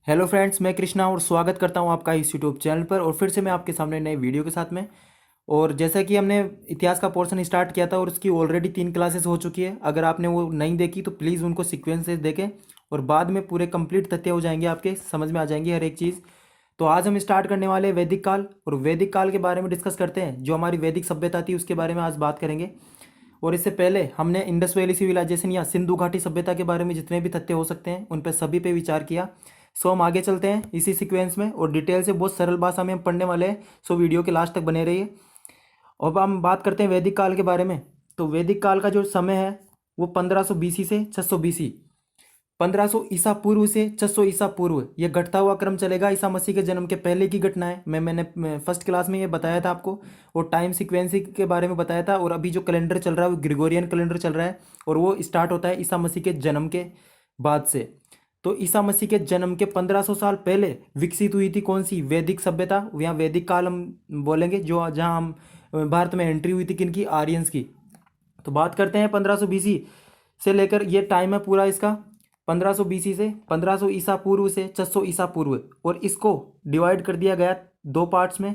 Hello friends, मैं कृष्णा और स्वागत करता हूं आपका इस यूट्यूब चैनल पर। और फिर से मैं आपके सामने नए वीडियो के साथ में। और जैसा कि हमने इतिहास का पोर्शन स्टार्ट किया था और उसकी ऑलरेडी 3 क्लासेस हो चुकी है। अगर आपने वो नहीं देखी तो प्लीज़ उनको सीक्वेंस से देखें और बाद में पूरे कंप्लीट तथ्य हो जाएंगे, आपके समझ में आ जाएंगी हर एक चीज़। तो आज हम स्टार्ट करने वाले हैं वैदिक काल, और वैदिक काल के बारे में डिस्कस करते हैं। जो हमारी वैदिक सभ्यता थी उसके बारे में आज बात करेंगे। और इससे पहले हमने इंडस वैली सिविलाइजेशन या सिंधु घाटी सभ्यता के बारे में जितने भी तथ्य हो सकते हैं उन पर सभी पे विचार किया। सो हम आगे चलते हैं इसी सीक्वेंस में, और डिटेल से बहुत सरल भाषा में हम पढ़ने वाले हैं। सो वीडियो के लास्ट तक बने रहिए। अब हम बात करते हैं वैदिक काल के बारे में। तो वैदिक काल का जो समय है वो 1500 बीसी से 600 बीसी, 1500 ईसा पूर्व से 600 ईसा पूर्व, ये घटता हुआ क्रम चलेगा। ईसा मसीह के जन्म के पहले की घटना है। मैंने फर्स्ट क्लास में ये बताया था आपको, और टाइम सीक्वेंसिंग के बारे में बताया था। और अभी जो कैलेंडर चल रहा है वो ग्रिगोरियन कैलेंडर चल रहा है, और वो स्टार्ट होता है ईसा मसीह के जन्म के बाद से। तो ईसा मसीह के जन्म के 1500 साल पहले विकसित हुई थी कौन सी वैदिक सभ्यता, या वैदिक काल हम बोलेंगे, जो जहाँ हम भारत में एंट्री हुई थी किनकी, आर्यंस की। तो बात करते हैं 1500 बीसी से लेकर, ये टाइम है पूरा इसका 1500 बीसी से 1500 ईसा पूर्व से 600 ईसा पूर्व। और इसको डिवाइड कर दिया गया दो पार्ट्स में।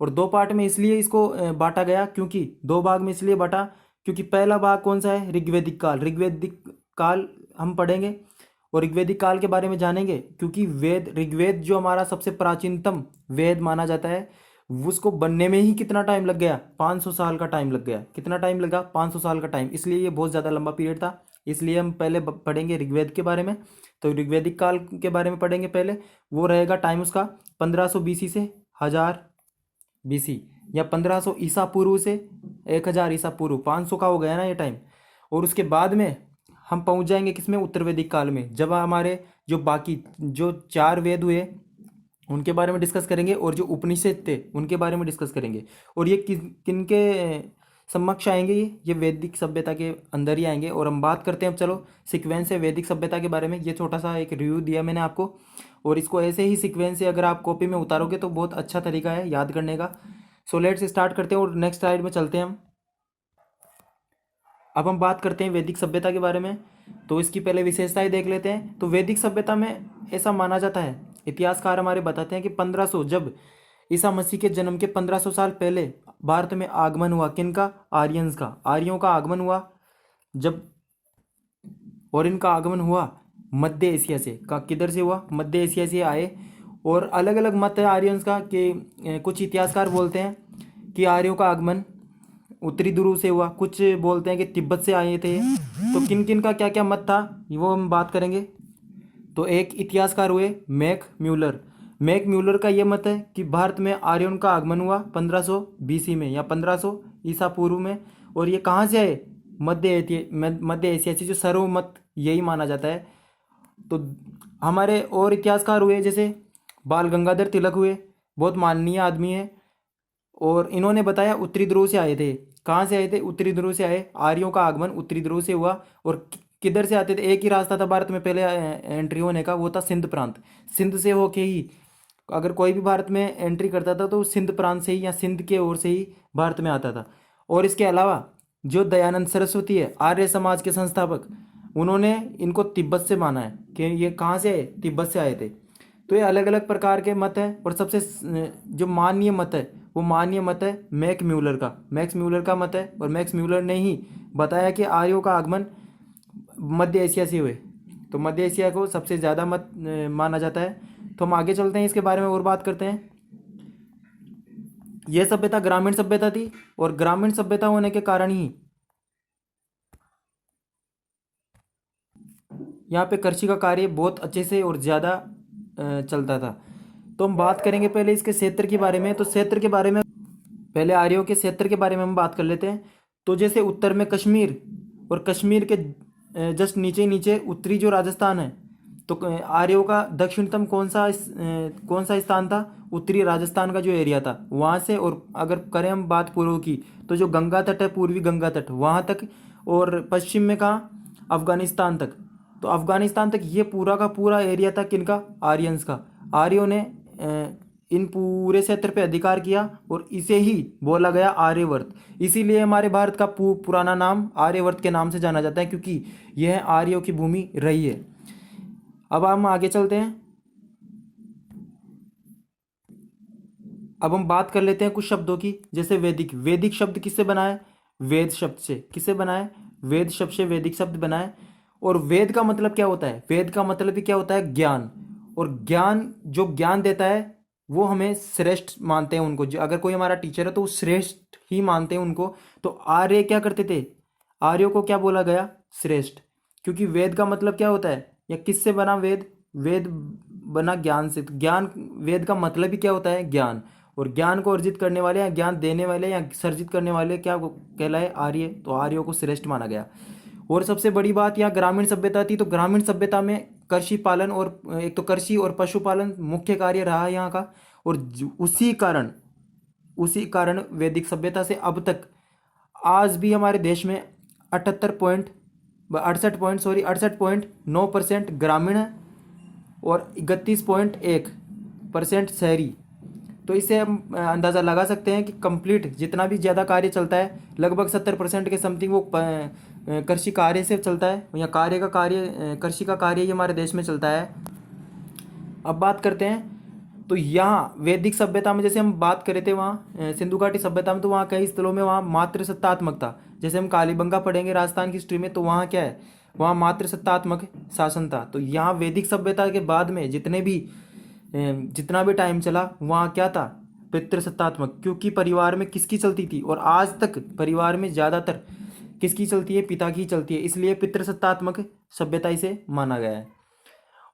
और दो पार्ट में इसलिए इसको बांटा गया, क्योंकि दो भाग में इसलिए बांटा क्योंकि पहला भाग कौन सा है, ऋग्वैदिक काल। ऋग्वैदिक काल हम पढ़ेंगे और ऋग्वैदिक काल के बारे में जानेंगे, क्योंकि ऋग्वेद जो हमारा सबसे प्राचीनतम वेद माना जाता है, उसको बनने में ही कितना टाइम लग गया, 500 साल का टाइम लग गया। कितना टाइम लगा, 500 साल का टाइम। इसलिए ये बहुत ज़्यादा लंबा पीरियड था। इसलिए हम पहले पढ़ेंगे ऋग्वेद के बारे में। तो ऋग्वैदिक काल के बारे में पढ़ेंगे पहले। वो रहेगा टाइम उसका 1500 बीसी से 1000 बीसी, या 1500 ईसा पूर्व से 1000 ईसा पूर्व। 500 का हो गया ना ये टाइम। और उसके बाद में हम पहुंच जाएंगे किसमें, उत्तर वैदिक काल में, जब हमारे जो बाकी जो 4 वेद हुए उनके बारे में डिस्कस करेंगे, और जो उपनिषद थे उनके बारे में डिस्कस करेंगे। और ये किनके समक्ष आएंगे, ये वैदिक सभ्यता के अंदर ही आएंगे। और हम बात करते हैं अब, चलो सीक्वेंस से वैदिक सभ्यता के बारे में। ये छोटा सा एक रिव्यू दिया मैंने आपको, और इसको ऐसे ही सीक्वेंस से अगर आप कॉपी में उतारोगे तो बहुत अच्छा तरीका है याद करने का। सो लेट्स स्टार्ट करते हैं और नेक्स्ट स्लाइड में चलते हैं हम। अब हम बात करते हैं वैदिक सभ्यता के बारे में। तो इसकी पहले विशेषताएं देख लेते हैं। तो वैदिक सभ्यता में ऐसा माना जाता है, इतिहासकार हमारे बताते हैं कि 1500, जब ईसा मसीह के जन्म के 1500 साल पहले भारत में आगमन हुआ किनका, आर्यंस का, आर्यों का आगमन हुआ जब। और इनका आगमन हुआ मध्य एशिया से। का किधर से हुआ, मध्य एशिया से आए। और अलग अलग मत है आर्यंस का, कि कुछ इतिहासकार बोलते हैं कि आर्यों का आगमन उत्तरी ध्रुव से हुआ, कुछ बोलते हैं कि तिब्बत से आए थे। तो किन किन का क्या क्या मत था वो हम बात करेंगे। तो एक इतिहासकार हुए मैक म्यूलर। मैक म्यूलर का ये मत है कि भारत में आर्यों का आगमन हुआ 1500 बीसी में, या 1500 ईसा पूर्व में। और ये कहाँ से आए, मध्य एशिया से, जो सर्वमत यही माना जाता है। तो हमारे और इतिहासकार हुए जैसे बाल गंगाधर तिलक हुए, बहुत माननीय आदमी है। और इन्होंने बताया उत्तरी ध्रुव से आए थे। कहाँ से आए थे, उत्तरी ध्रुव से आए। आर्यों का आगमन उत्तरी ध्रुव से हुआ। और किधर से आते थे, एक ही रास्ता था भारत में पहले एंट्री होने का, वो था सिंध प्रांत। सिंध से होके ही अगर कोई भी भारत में एंट्री करता था तो सिंध प्रांत से ही, या सिंध के ओर से ही भारत में आता था। और इसके अलावा जो दयानंद सरस्वती है, आर्य समाज के संस्थापक, उन्होंने इनको तिब्बत से माना है कि ये कहाँ से आए, तिब्बत से आए थे। तो ये अलग अलग प्रकार के मत हैं। और सबसे जो माननीय मत है वो माननीय मत है मैक म्यूलर का। मैक्स म्यूलर का मत है, और मैक्स म्यूलर ने ही बताया कि आर्यों का आगमन मध्य एशिया से हुए। तो मध्य एशिया को सबसे ज़्यादा मत माना जाता है। तो हम आगे चलते हैं, इसके बारे में और बात करते हैं। यह सभ्यता ग्रामीण सभ्यता थी, और ग्रामीण सभ्यता होने के कारण ही यहाँ पे कृषि का कार्य बहुत अच्छे से और ज़्यादा चलता था। तो हम बात करेंगे पहले इसके क्षेत्र के बारे में। तो क्षेत्र के बारे में पहले आर्यों के क्षेत्र के बारे में हम बात कर लेते हैं। तो जैसे उत्तर में कश्मीर, और कश्मीर के जस्ट नीचे नीचे उत्तरी जो राजस्थान है। तो आर्यों का दक्षिणतम कौन सा स्थान था, उत्तरी राजस्थान का जो एरिया था वहाँ से। और अगर करें हम बात पूर्व की, तो जो गंगा तट है, पूर्वी गंगा तट, वहाँ तक। और पश्चिम में कहाँ, अफगानिस्तान तक। तो अफगानिस्तान तक ये पूरा का पूरा एरिया था किनका, आर्यंस का। आर्यों ने इन पूरे क्षेत्र पे अधिकार किया, और इसे ही बोला गया आर्यवर्त। इसीलिए हमारे भारत का पुराना नाम आर्यवर्त के नाम से जाना जाता है, क्योंकि यह आर्यों की भूमि रही है। अब हम आगे चलते हैं। अब हम बात कर लेते हैं कुछ शब्दों की, जैसे वैदिक। वैदिक शब्द किससे बना है? वेद शब्द से। किससे बना है? वेद शब्द से वैदिक शब्द बना है। और वेद का मतलब क्या होता है? वेद का मतलब ही क्या होता है? ज्ञान। और ज्ञान, जो ज्ञान देता है वो हमें श्रेष्ठ मानते हैं उनको। अगर कोई हमारा टीचर है तो वो श्रेष्ठ ही मानते हैं उनको। तो आर्य क्या करते थे? आर्यों को क्या बोला गया? श्रेष्ठ। क्योंकि वेद का मतलब क्या होता है, या किससे बना वेद? वेद बना ज्ञान से। तो ज्ञान, वेद का मतलब ही क्या होता है? ज्ञान। और ज्ञान को अर्जित करने वाले या ज्ञान देने वाले या सर्जित करने वाले क्या कहलाए? आर्य। तो आर्यों को श्रेष्ठ माना गया। और सबसे बड़ी बात, यहाँ ग्रामीण सभ्यता थी, तो ग्रामीण सभ्यता में कृषि पालन और एक तो कृषि और पशुपालन मुख्य कार्य रहा है यहाँ का। और उसी कारण वैदिक सभ्यता से अब तक आज भी हमारे देश में 68.9% ग्रामीण है और 31.1% शहरी। तो इससे हम अंदाज़ा लगा सकते हैं कि कंप्लीट जितना भी ज़्यादा कार्य चलता है, लगभग 70% के समथिंग वो कृषि कार्य से चलता है, या कृषि का कार्य ही हमारे देश में चलता है। अब बात करते हैं, तो यहाँ वैदिक सभ्यता में जैसे हम बात करे थे, वहाँ सिंधु घाटी सभ्यता में, तो वहाँ कई स्थलों में वहाँ मातृसत्तात्मक था। जैसे हम कालीबंगा पढ़ेंगे राजस्थान की हिस्ट्री में, तो वहाँ क्या है? वहाँ मातृसत्तात्मक शासन था। तो यहाँ वैदिक सभ्यता के बाद में जितना भी टाइम चला, वहाँ क्या था? पितृसत्तात्मक। क्योंकि परिवार में किसकी चलती थी? और आज तक परिवार में ज़्यादातर किसकी चलती है? पिता की चलती है। इसलिए पितृसत्तात्मक सभ्यता इसे माना गया है।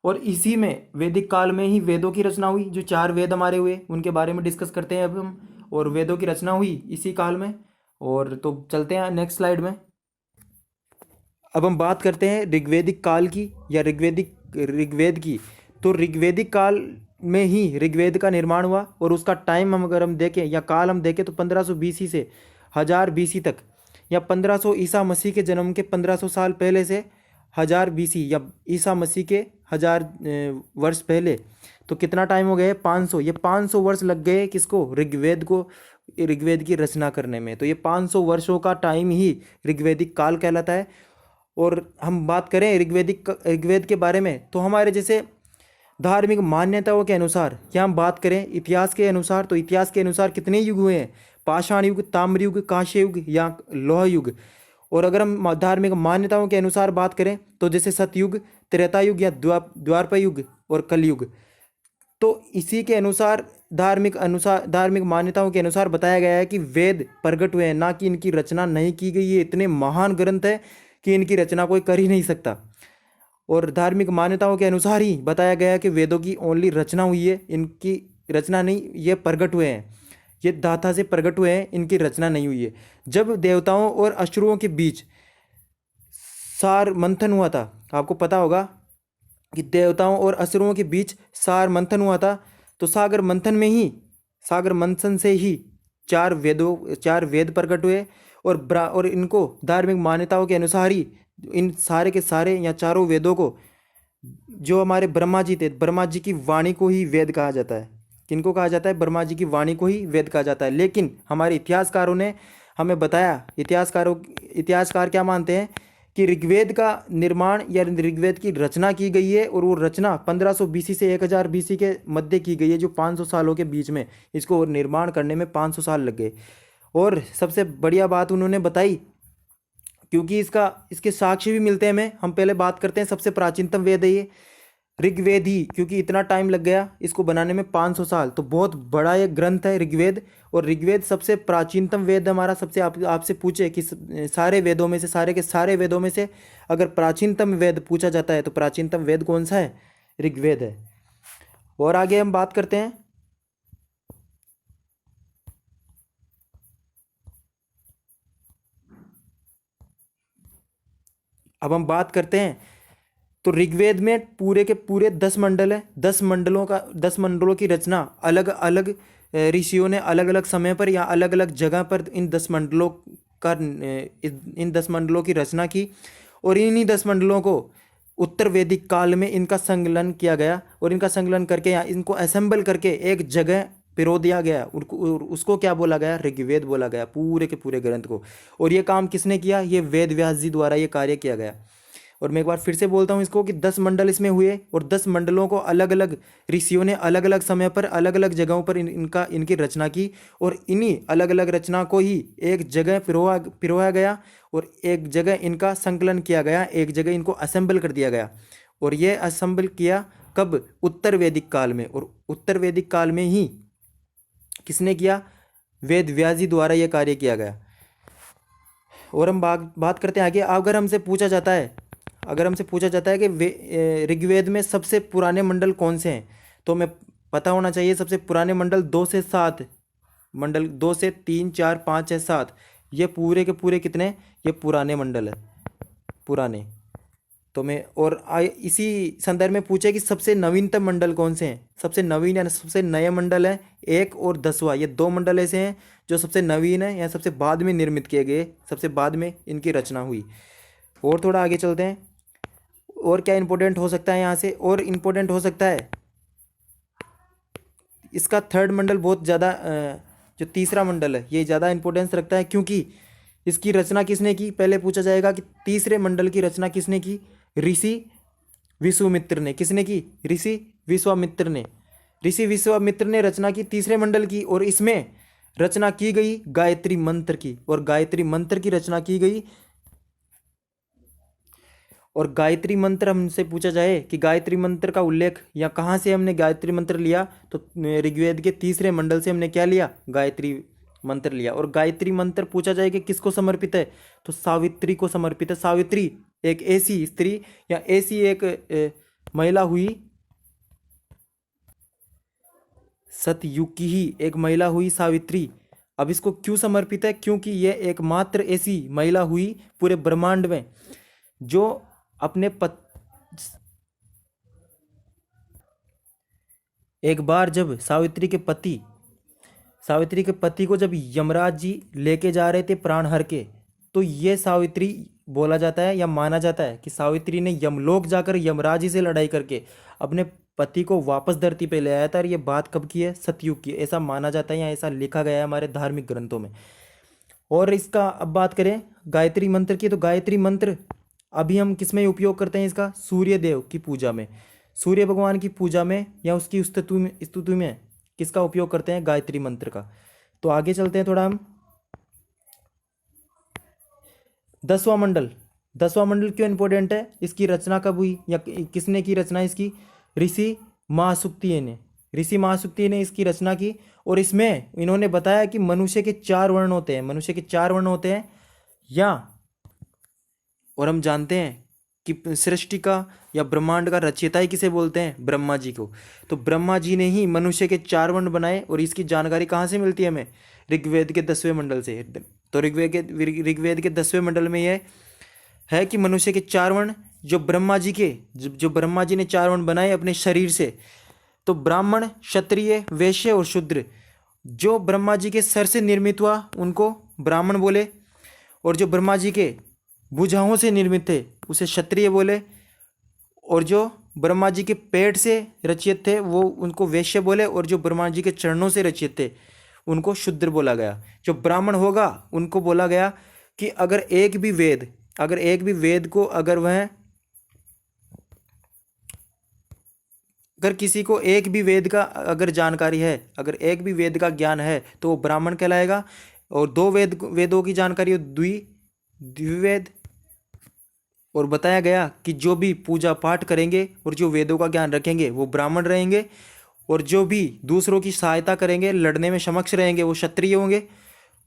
और इसी में वैदिक काल में ही वेदों की रचना हुई। जो 4 वेद हमारे हुए उनके बारे में डिस्कस करते हैं अब हम। और वेदों की रचना हुई इसी काल में। और तो चलते हैं नेक्स्ट स्लाइड में। अब हम बात करते हैं ऋग्वैदिक काल की या ऋग्वेद की। तो ऋग्वैदिक काल में ही ऋग्वेद का निर्माण हुआ। और उसका टाइम अगर हम देखें या काल हम देखें, तो 1500 बीसी से 1000 बीसी तक, या 1500 ईसा मसीह के जन्म के 1500 साल पहले से 1000 बीसी, या ईसा मसीह के 1000 वर्ष पहले। तो कितना टाइम हो गया? 500। ये 500 वर्ष लग गए किसको? ऋग्वेद की रचना करने में। तो ये 500 वर्षों का टाइम ही ऋग्वैदिक काल कहलाता है। और हम बात करें ऋग्वेद के बारे में, तो हमारे जैसे धार्मिक मान्यताओं के अनुसार, या हम बात करें इतिहास के अनुसार, तो इतिहास के अनुसार कितने युग हुए हैं? पाषाण युग, ताम्र युग, कांस्य युग या लौह युग। और अगर हम धार्मिक मान्यताओं के अनुसार बात करें, तो जैसे सतयुग, त्रेता युग या द्वापर युग और कलयुग। तो इसी के अनुसार धार्मिक मान्यताओं के अनुसार बताया गया है कि वेद प्रकट हुए हैं, ना कि इनकी रचना नहीं की गई है। इतने महान ग्रंथ है कि इनकी रचना कोई कर ही नहीं सकता। और धार्मिक मान्यताओं के अनुसार ही बताया गया है कि वेदों की ओनली रचना हुई है, इनकी रचना नहीं, ये प्रकट हुए हैं, ये धाता से प्रकट हुए हैं, इनकी रचना नहीं हुई है। जब देवताओं और असुरों के बीच सार मंथन हुआ था, आपको पता होगा कि देवताओं और असुरों के बीच सार मंथन हुआ था। तो सागर मंथन से ही 4 वेद प्रकट हुए। और इनको धार्मिक मान्यताओं के अनुसार ही इन सारे के सारे या चारों वेदों को, जो हमारे ब्रह्मा जी थे, ब्रह्मा जी की वाणी को ही वेद कहा जाता है। किनको कहा जाता है? ब्रह्मा जी की वाणी को ही वेद कहा जाता है। लेकिन हमारे इतिहासकारों ने हमें बताया, इतिहासकार क्या मानते हैं कि ऋग्वेद का निर्माण या ऋग्वेद की रचना की गई है। और वो रचना 1500 बीसी से 1000 बीसी के मध्य की गई है, जो 500 सालों के बीच में इसको निर्माण करने में 500 साल लग गए। और सबसे बढ़िया बात उन्होंने बताई, क्योंकि इसके साक्ष्य भी मिलते हैं हमें। हम पहले बात करते हैं, सबसे प्राचीनतम वेद है ये ऋग्वेद ही, क्योंकि इतना टाइम लग गया इसको बनाने में 500 साल। तो बहुत बड़ा एक ग्रंथ है ऋग्वेद। और ऋग्वेद सबसे प्राचीनतम वेद हमारा। सबसे आपसे पूछे कि सारे वेदों में से, सारे के सारे वेदों में से अगर प्राचीनतम वेद पूछा जाता है, तो प्राचीनतम वेद कौन सा है? ऋग्वेद है। और आगे हम बात करते हैं, अब हम बात करते हैं, तो ऋग्वेद में पूरे के पूरे 10 मंडल है। 10 मंडलों की रचना अलग अलग ऋषियों ने अलग अलग समय पर या अलग अलग जगह पर इन 10 मंडलों की रचना की। और इन्हीं 10 मंडलों को उत्तर वैदिक काल में इनका संकलन किया गया। और इनका संकलन करके या इनको असेंबल करके एक जगह पिरो दिया गया। उसको क्या बोला गया? ऋग्वेद बोला गया, पूरे के पूरे ग्रंथ को। और ये काम किसने किया? ये वेद व्यास जी द्वारा ये कार्य किया गया। और मैं एक बार फिर से बोलता हूँ इसको कि 10 मंडल इसमें हुए और 10 मंडलों को अलग अलग ऋषियों ने अलग अलग समय पर अलग अलग जगहों पर इनकी रचना की, और इन्हीं अलग अलग रचना को ही एक जगह पिरोया गया और एक जगह इनका संकलन किया गया, एक जगह इनको असेंबल कर दिया गया। और ये असेंबल किया कब? उत्तर वैदिक काल में। और उत्तर वैदिक काल में ही किसने किया? वेद व्यास जी द्वारा यह कार्य किया गया। और हम बात करते हैं आगे। अगर हमसे पूछा जाता है कि ऋग्वेद में सबसे पुराने मंडल कौन से हैं, तो हमें पता होना चाहिए सबसे पुराने मंडल 2 से 7 मंडल, 2 से 3 4 5 6 7, ये पूरे के पूरे कितने? ये पुराने मंडल है, पुराने। तो मैं और इसी संदर्भ में पूछे कि सबसे नवीनतम मंडल कौन से हैं। सबसे नवीन या सबसे नए मंडल है 1 और 10वां, ये 2 मंडल ऐसे हैं जो सबसे नवीन है या सबसे बाद में निर्मित किए गए, सबसे बाद में इनकी रचना हुई। और थोड़ा आगे चलते हैं, और क्या इंपॉर्टेंट हो सकता है यहाँ से? और इंपॉर्टेंट हो सकता है इसका थर्ड मंडल बहुत ज़्यादा, जो तीसरा मंडल है ये ज़्यादा इंपॉर्टेंस रखता है, क्योंकि इसकी रचना किसने की? पहले पूछा जाएगा कि तीसरे मंडल की रचना किसने की? ऋषि विश्वामित्र ने। किसने की? ऋषि विश्वामित्र ने। ऋषि विश्वामित्र ने रचना की तीसरे मंडल की, और इसमें रचना की गई गायत्री मंत्र की, और गायत्री मंत्र की रचना की गई। और गायत्री मंत्र हमसे पूछा जाए कि गायत्री मंत्र का उल्लेख या कहाँ से हमने गायत्री मंत्र लिया, तो ऋग्वेद के तीसरे मंडल से हमने क्या लिया? गायत्री मंत्र लिया। और गायत्री मंत्र पूछा जाए कि किसको समर्पित है, तो सावित्री को समर्पित है। सावित्री एक ऐसी स्त्री या ऐसी एक महिला हुई, सतयुग की ही एक महिला हुई सावित्री। अब इसको क्यों समर्पित है? क्योंकि यह एकमात्र ऐसी महिला हुई पूरे ब्रह्मांड में जो अपने एक बार जब सावित्री के पति को जब यमराज जी लेके जा रहे थे प्राण हर के, तो ये सावित्री बोला जाता है या माना जाता है कि सावित्री ने यमलोक जाकर यमराज जी से लड़ाई करके अपने पति को वापस धरती पे ले आया था। और ये बात कब की है? सतयुग की, ऐसा माना जाता है या ऐसा लिखा गया है हमारे धार्मिक ग्रंथों में। और इसका अब बात करें गायत्री मंत्र की, तो गायत्री मंत्र अभी हम किस में उपयोग करते हैं इसका? सूर्य देव की पूजा में, सूर्य भगवान की पूजा में या उसकी स्तुति में किसका उपयोग करते हैं? गायत्री मंत्र का। तो आगे चलते हैं थोड़ा हम। 10वां मंडल क्यों इंपॉर्टेंट है? इसकी रचना कब हुई या किसने की रचना इसकी? ऋषि महासुक्तिय ने इसकी रचना की। और इसमें इन्होंने बताया कि मनुष्य के 4 वर्ण होते हैं, या और हम जानते हैं कि सृष्टि का या ब्रह्मांड का रचयिता ही किसे बोलते हैं? ब्रह्मा जी को। तो ब्रह्मा जी ने ही मनुष्य के 4 वर्ण बनाए, और इसकी जानकारी कहाँ से मिलती है हमें? ऋग्वेद के 10वें मंडल से। तो ऋग्वेद के 10वें मंडल में यह है कि मनुष्य के 4 वर्ण जो ब्रह्मा जी ने 4 वर्ण बनाए अपने शरीर से, तो ब्राह्मण, क्षत्रिय, वैश्य और शूद्र, जो ब्रह्मा जी के सर से निर्मित हुआ उनको ब्राह्मण बोले, और जो ब्रह्मा जी के भुजाओं से निर्मित थे उसे क्षत्रिय बोले, और जो ब्रह्मा जी के पेट से रचित थे वो उनको वैश्य बोले, और जो ब्रह्मा जी के चरणों से रचित थे उनको शूद्र बोला गया। जो ब्राह्मण होगा उनको बोला गया कि अगर एक भी वेद को अगर किसी को एक भी वेद का अगर जानकारी है, अगर एक भी वेद का ज्ञान है, तो वो ब्राह्मण कहलाएगा। और 2 वेदों की जानकारी हो द्विवेद। और बताया गया कि जो भी पूजा पाठ करेंगे और जो वेदों का ज्ञान रखेंगे वो ब्राह्मण रहेंगे, और जो भी दूसरों की सहायता करेंगे, लड़ने में समक्ष रहेंगे, वो क्षत्रिय होंगे।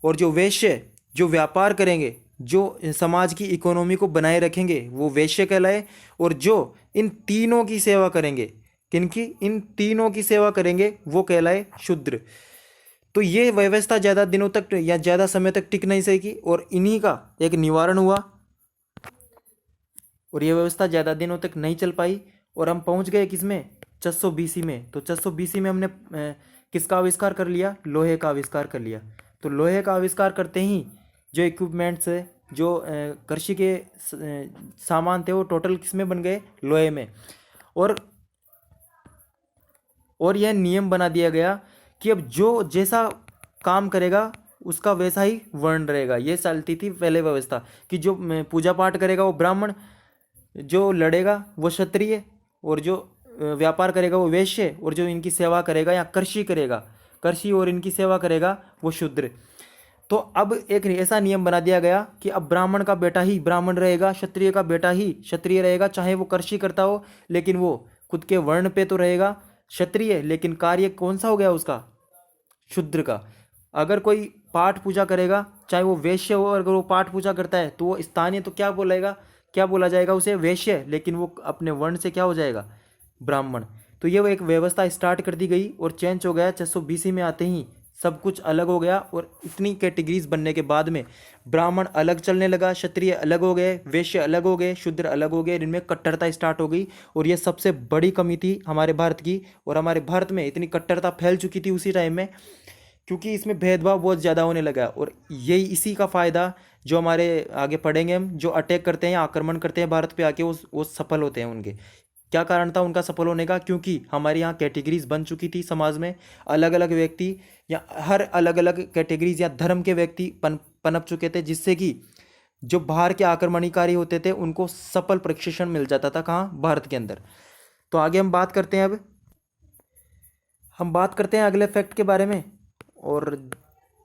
और जो वैश्य, जो व्यापार करेंगे, जो समाज की इकोनॉमी को बनाए रखेंगे, वो वैश्य कहलाए। और जो इन तीनों की सेवा करेंगे, इन तीनों की सेवा करेंगे, वो कहलाए शूद्र। तो ये व्यवस्था ज़्यादा दिनों तक या ज़्यादा समय तक टिक नहीं सकी, और इन्हीं का एक निवारण हुआ, और ये व्यवस्था ज़्यादा दिनों तक नहीं चल पाई। और हम पहुंच गए किसमें? 600 BC में। तो 600 BC में हमने किसका आविष्कार कर लिया? लोहे का आविष्कार कर लिया। तो लोहे का आविष्कार करते ही जो इक्विपमेंट्स है, जो कृषि के सामान थे, वो टोटल किसमें बन गए? लोहे में। और यह नियम बना दिया गया कि अब जो जैसा काम करेगा उसका वैसा ही वर्ण रहेगा। ये चलती थी पहले व्यवस्था कि जो पूजा पाठ करेगा वो ब्राह्मण, जो लड़ेगा वो क्षत्रिय, और जो व्यापार करेगा वो वैश्य, और जो इनकी सेवा करेगा या कृषि करेगा, कृषि और इनकी सेवा करेगा वो शूद्र। तो अब एक ऐसा नियम बना दिया गया कि अब ब्राह्मण का बेटा ही ब्राह्मण रहेगा, क्षत्रिय का बेटा ही क्षत्रिय रहेगा, चाहे वो कृषि करता हो, लेकिन वो खुद के वर्ण पे तो रहेगा क्षत्रिय, लेकिन कार्य कौन सा हो गया उसका, शूद्र का। अगर कोई पाठ पूजा करेगा, चाहे वो वैश्य हो, अगर वो पाठ पूजा करता है तो वो स्थानीय, तो क्या बोलेगा, क्या बोला जाएगा उसे, वैश्य, लेकिन वो अपने वर्ण से क्या हो जाएगा, ब्राह्मण। तो ये वो एक व्यवस्था स्टार्ट कर दी गई और चेंज हो गया 620 में आते ही सब कुछ अलग हो गया। और इतनी कैटेगरीज बनने के बाद में ब्राह्मण अलग चलने लगा, क्षत्रिय अलग हो गए, वैश्य अलग हो गए, शूद्र अलग हो गए, इनमें कट्टरता स्टार्ट हो गई। और ये सबसे बड़ी कमी थी हमारे भारत की, और हमारे भारत में इतनी कट्टरता फैल चुकी थी उसी टाइम में, क्योंकि इसमें भेदभाव बहुत ज़्यादा होने लगा। और यही इसी का फ़ायदा जो हमारे आगे पढ़ेंगे हम, जो अटैक करते हैं, आक्रमण करते हैं भारत पे आके, वो सफल होते हैं। उनके क्या कारण था उनका सफल होने का, क्योंकि हमारे यहाँ कैटेगरीज बन चुकी थी समाज में, अलग अलग व्यक्ति या हर अलग अलग कैटेगरीज या धर्म के व्यक्ति पनप चुके थे, जिससे कि जो बाहर के आक्रमणकारी होते थे उनको सफल प्रशिक्षण मिल जाता था, कहाँ, भारत के अंदर। तो आगे हम बात करते हैं, अब हम बात करते हैं अगले फैक्ट के बारे में, और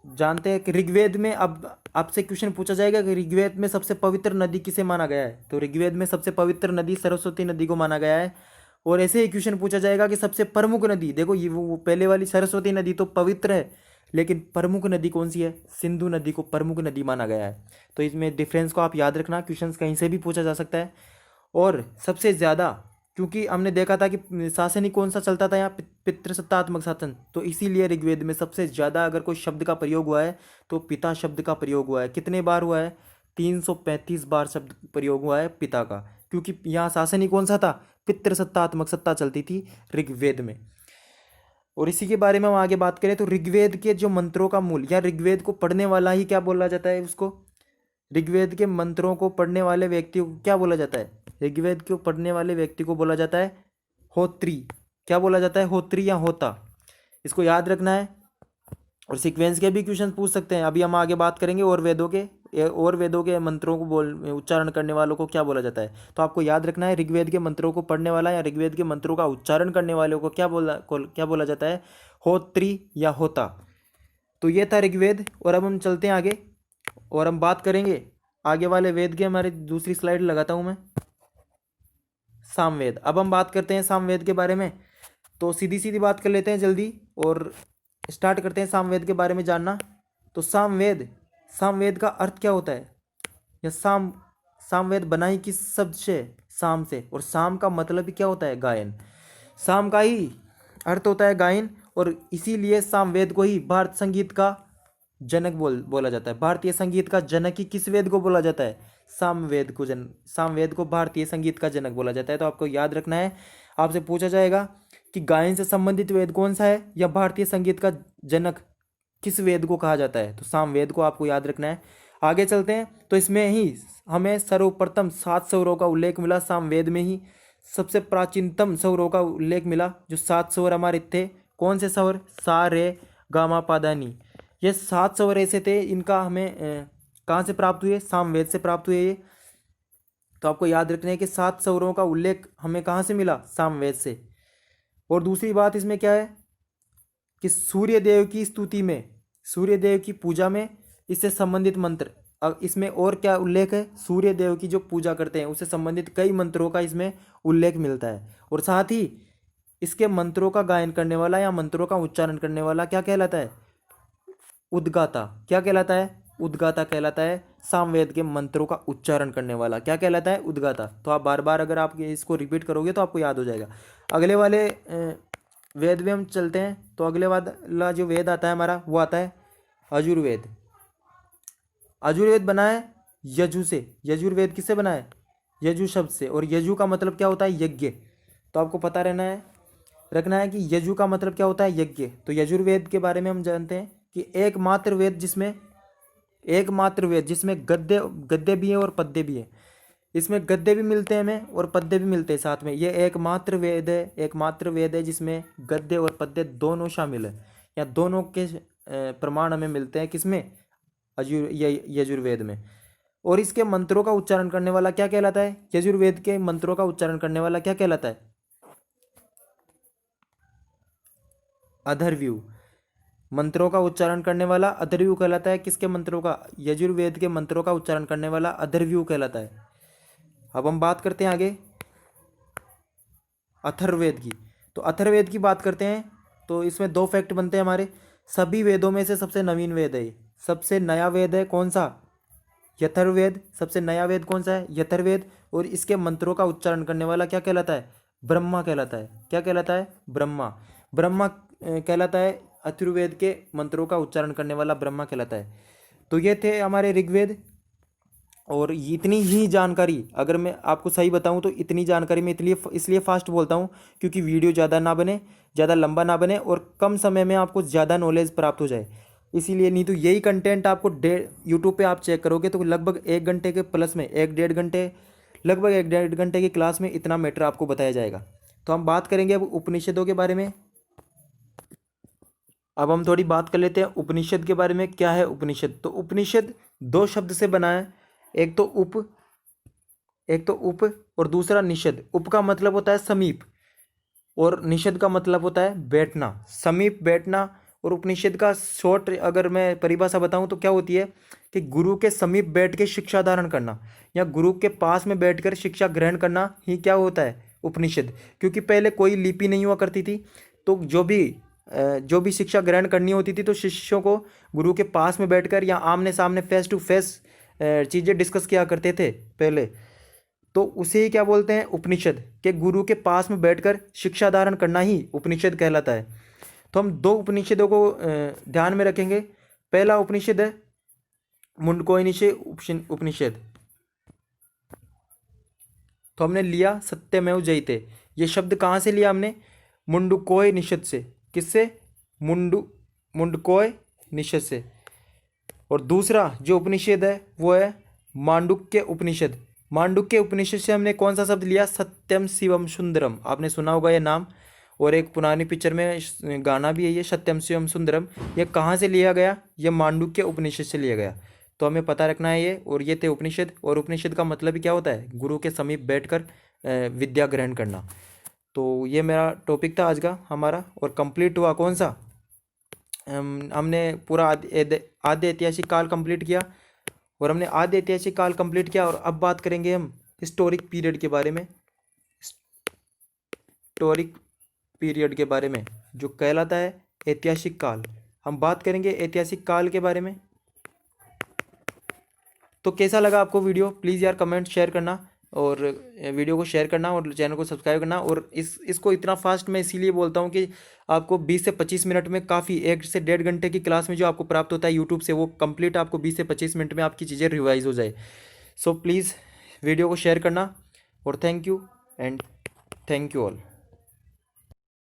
जानते हैं कि ऋग्वेद में, अब आपसे क्वेश्चन पूछा जाएगा कि ऋग्वेद में सबसे पवित्र नदी किसे माना गया है, तो ऋग्वेद में सबसे पवित्र नदी सरस्वती नदी को माना गया है। और ऐसे ही क्वेश्चन पूछा जाएगा कि सबसे प्रमुख नदी, देखो ये वो पहले वाली सरस्वती नदी तो पवित्र है, लेकिन प्रमुख नदी कौन सी है, सिंधु नदी को प्रमुख नदी माना गया है। तो इसमें डिफरेंस को आप याद रखना, क्वेश्चन कहीं से भी पूछा जा सकता है। और सबसे ज़्यादा, क्योंकि हमने देखा था कि शासन ही कौन सा चलता था यहाँ, पितृसत्तात्मक शासन, तो इसीलिए ऋग्वेद में सबसे ज़्यादा अगर कोई शब्द का प्रयोग हुआ है तो पिता शब्द का प्रयोग हुआ है। कितने बार हुआ है, 335 बार शब्द प्रयोग हुआ है पिता का, क्योंकि यहाँ शासन ही कौन सा था, पितृसत्तात्मक सत्ता चलती थी ऋग्वेद में। और इसी के बारे में हम आगे बात करें तो ऋग्वेद के जो मंत्रों का मूल, या ऋग्वेद को पढ़ने वाला ही क्या बोला जाता है उसको, ऋग्वेद के मंत्रों को पढ़ने वाले व्यक्ति को क्या बोला जाता है, ऋग्वेद को पढ़ने वाले व्यक्ति को बोला जाता है होत्री। क्या बोला जाता है, होत्री या होता, इसको याद रखना है। और सीक्वेंस के भी क्वेश्चन पूछ सकते हैं। अभी हम आगे बात करेंगे और वेदों के मंत्रों को उच्चारण करने वालों को क्या बोला जाता है, तो आपको याद रखना है ऋग्वेद के मंत्रों को पढ़ने वाला या ऋग्वेद के मंत्रों का उच्चारण करने वालों को क्या बोला जाता है, होत्री या होता। तो ये था ऋग्वेद। और अब हम चलते हैं आगे और हम बात करेंगे आगे वाले वेद के, हमारी दूसरी स्लाइड लगाता हूँ मैं, सामवेद। अब हम बात करते हैं सामवेद के बारे में, तो सीधी सीधी बात कर लेते हैं जल्दी और स्टार्ट करते हैं सामवेद के बारे में जानना। तो सामवेद का अर्थ क्या होता है, या सामवेद बना ही किस शब्द से, साम से, और साम का मतलब ही क्या होता है, गायन। साम का ही अर्थ होता है गायन, और इसीलिए सामवेद को ही भारत संगीत का जनक बोला जाता है। भारतीय संगीत का जनक ही किस वेद को बोला जाता है, सामवेद को भारतीय संगीत का जनक बोला जाता है। तो आपको याद रखना है, आपसे पूछा जाएगा कि गायन से संबंधित वेद कौन सा है, या भारतीय संगीत का जनक किस वेद को कहा जाता है, तो सामवेद को आपको याद रखना है। आगे चलते हैं, तो इसमें ही हमें सर्वप्रथम 7 स्वरों का उल्लेख मिला सामवेद में ही। सबसे प्राचीनतम स्वरों का उल्लेख मिला, जो 7 स्वर हमारे थे, कौन से स्वर, सा रे गा मा पा धा नी। ये 7 स्वर ऐसे थे, इनका हमें कहाँ से प्राप्त हुए, सामवेद से प्राप्त हुए ये। तो आपको याद रखना है कि 7 स्वरों का उल्लेख हमें कहाँ से मिला, सामवेद से। और दूसरी बात इसमें क्या है कि सूर्य देव की स्तुति में, सूर्य देव की पूजा में इससे संबंधित मंत्र, अब इसमें और क्या उल्लेख है, सूर्य देव की जो पूजा करते हैं उससे संबंधित कई मंत्रों का इसमें उल्लेख मिलता है। और साथ ही इसके मंत्रों का गायन करने वाला या मंत्रों का उच्चारण करने वाला क्या कहलाता है, उद्गाता। क्या कहलाता है, उद्गाता कहलाता है। सामवेद के मंत्रों का उच्चारण करने वाला क्या कहलाता है, उद्गाता। तो आप बार बार अगर आप इसको रिपीट करोगे तो आपको याद हो जाएगा। अगले वाले वेद में हम चलते हैं, तो अगले वाला जो वेद आता है हमारा, वो आता है यजुर्वेद। यजुर्वेद बना है यजु से। यजुर्वेद किससे बना है, यजु शब्द से। और यजु का मतलब क्या होता है, यज्ञ। तो आपको पता रखना है कि यजु का मतलब क्या होता है, यज्ञ। तो यजुर्वेद के बारे में हम जानते हैं कि एकमात्र वेद जिसमें गद्य भी है और पद्य भी है। इसमें गद्य भी मिलते हैं हमें और पद्य भी मिलते हैं साथ में। ये एकमात्र वेद है जिसमें गद्य और पद्य दोनों शामिल है, या दोनों के प्रमाण हमें मिलते हैं किसमें, यजुर्वेद में। और इसके मंत्रों का उच्चारण करने वाला क्या कहलाता है? यजुर्वेद के मंत्रों का उच्चारण करने वाला क्या कहलाता है? अथर्वयु। मंत्रों का उच्चारण करने वाला अथर्वयु कहलाता है। किसके मंत्रों का? यजुर्वेद के मंत्रों का उच्चारण करने वाला अथर्वयु कहलाता है। अब हम बात करते हैं आगे अथर्ववेद की। तो अथर्ववेद की बात करते हैं तो इसमें दो फैक्ट बनते हैं हमारे। सभी वेदों में से सबसे नवीन वेद है, सबसे नया वेद है कौन सा? यथर्ववेद। सबसे नया वेद कौन सा है? यथर्ववेद। और इसके मंत्रों का उच्चारण करने वाला क्या कहलाता है? ब्रह्मा कहलाता है। क्या कहलाता है? ब्रह्मा। ब्रह्मा कहलाता है। अथर्ववेद के मंत्रों का उच्चारण करने वाला ब्रह्मा कहलाता है। तो ये थे हमारे ऋग्वेद। और इतनी ही जानकारी, अगर मैं आपको सही बताऊं तो इतनी जानकारी मैं इसलिए फास्ट बोलता हूं क्योंकि वीडियो ज़्यादा ना बने, ज़्यादा लंबा ना बने और कम समय में आपको ज़्यादा नॉलेज प्राप्त हो जाए। इसीलिए, नहीं तो यही कंटेंट आपको यूट्यूब पे आप चेक करोगे तो लगभग 1 घंटे के प्लस में, 1 डेढ़ घंटे, लगभग 1 डेढ़ घंटे की क्लास में इतना मैटर आपको बताया जाएगा। तो हम बात करेंगे अब उपनिषदों के बारे में। अब हम थोड़ी बात कर लेते हैं उपनिषद के बारे में। क्या है उपनिषद? तो उपनिषद दो शब्द से बना है। एक तो उप और दूसरा निषद। उप का मतलब होता है समीप और निषद का मतलब होता है बैठना, समीप बैठना। और उपनिषद का शॉर्ट अगर मैं परिभाषा बताऊं तो क्या होती है कि गुरु के समीप बैठ के शिक्षा धारण करना या गुरु के पास में बैठकर शिक्षा ग्रहण करना ही क्या होता है? उपनिषद। क्योंकि पहले कोई लिपि नहीं हुआ करती थी, तो जो भी शिक्षा ग्रहण करनी होती थी तो शिष्यों को गुरु के पास में बैठकर या आमने सामने फेस टू फेस चीज़ें डिस्कस किया करते थे पहले। तो उसे ही क्या बोलते हैं? उपनिषद। के गुरु के पास में बैठकर शिक्षा धारण करना ही उपनिषद कहलाता है। तो हम दो उपनिषदों को ध्यान में रखेंगे। पहला उपनिषद है मुंडकोयनिषद उपनिषद। तो हमने लिया सत्यमेव जयते, ये शब्द कहाँ से लिया हमने? मुंडकोयनिषद से। किससे? मुंडकोयनिषद से। और दूसरा जो उपनिषद है वो है मांडुक्य उपनिषद। मांडुक्य उपनिषद से हमने कौन सा शब्द लिया? सत्यम शिवम सुंदरम। आपने सुना होगा ये नाम, और एक पुरानी पिक्चर में गाना भी है ये, सत्यम शिवम सुंदरम। ये कहाँ से लिया गया? ये मांडुक्य उपनिषद से लिया गया। तो हमें पता रखना है ये। और ये थे उपनिषद। और उपनिषद का मतलब ही क्या होता है? गुरु के समीप बैठकर विद्या ग्रहण करना। तो ये मेरा टॉपिक था आज का हमारा। और कंप्लीट हुआ कौन सा? हमने पूरा आद्य ऐतिहासिक काल कंप्लीट किया। और हमने आद्य ऐतिहासिक काल कंप्लीट किया। और अब बात करेंगे हम हिस्टोरिक पीरियड के बारे में। हिस्टोरिक पीरियड के बारे में जो कहलाता है ऐतिहासिक काल। हम बात करेंगे ऐतिहासिक काल के बारे में। तो कैसा लगा आपको वीडियो? प्लीज़ यार कमेंट शेयर करना और वीडियो को शेयर करना और चैनल को सब्सक्राइब करना। और इसको इतना फास्ट मैं इसीलिए बोलता हूँ कि आपको 20 से 25 मिनट में काफ़ी, 1 से 1.5 घंटे की क्लास में जो आपको प्राप्त होता है यूट्यूब से, वो कंप्लीट आपको 20 से 25 मिनट में आपकी चीज़ें रिवाइज हो जाए। सो प्लीज़ वीडियो को शेयर करना। और thank you and thank you all.